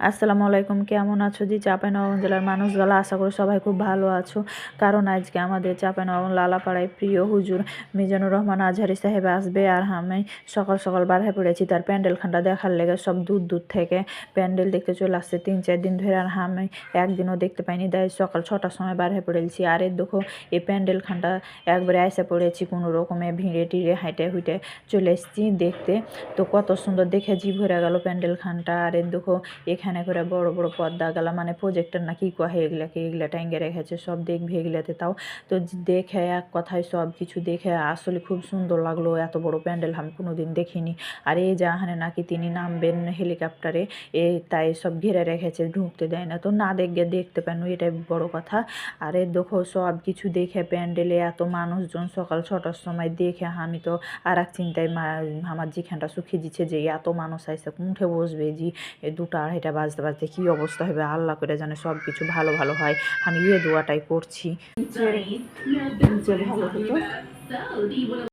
আসসালামু আলাইকুম, কেমন আছো জি? চাঁপাইনবাবগঞ্জ জেলার মানুষগুলো আশা করি সবাই খুব ভালো আছো। কারণ আজকে আমাদের চাঁপাইনবাবগঞ্জ লালাপাড়ায় প্রিয় হুজুর মিজানুর রহমান আজহারি সাহেব আসবে। আর আমি সকাল সকাল বাড়ায় পড়েছি তার প্যান্ডেলখানটা দেখার লেগে। সব দূর দূর থেকে প্যান্ডেল দেখতে চলে আসছে 3-4 দিন ধরে। আর আমি একদিনও দেখতে পাইনি, তাই সকাল 6টার সময় বাড়ায় পড়েছি। আর এর দেখো এই প্যান্ডেলখানটা একবারে এসে পড়েছি, কোনো রকমে ভিড়ে টিড়ে হাইটে হুইটে চলে এসেছি দেখতে। তো কত সুন্দর দেখে জি ভরে গেল প্যান্ডেলখানটা। আর এর দেখো এখানে করে বড় বড় পর্দা গেলা, মানে প্রজেক্টর না কি কহে এগুলাকে, এগুলা টাঙ্গে রেখেছে। সব দেখবে এগুলাতে। তাও তো দেখে এক কথায় সব কিছু দেখে আসলে খুব সুন্দর লাগলো। এত বড় প্যান্ডেল আমি কোনোদিন দেখিনি। আর এই যাহানে নাকি তিনি নামবেন হেলিকপ্টারে, তাই সব ঘিরে রেখেছে, ঢুকতে দেয় না। তো না দেখতে পান, এটাই বড় কথা। আর এর দেখো সব কিছু দেখে প্যান্ডেলে এত মানুষজন সকাল 6টার সময় দেখে আমি তো আর এক চিন্তায় আমার যেখানটা সুখিয়ে দিচ্ছে যে এত মানুষ আইসে উঠে বসবে জি। 2টা-2:30 বাজতে বাজতে কী অবস্থা হবে আল্লাহ করে জানে। সব কিছু ভালো ভালো হয়, আমি দোয়াটাই করছি যে ভালো হতো।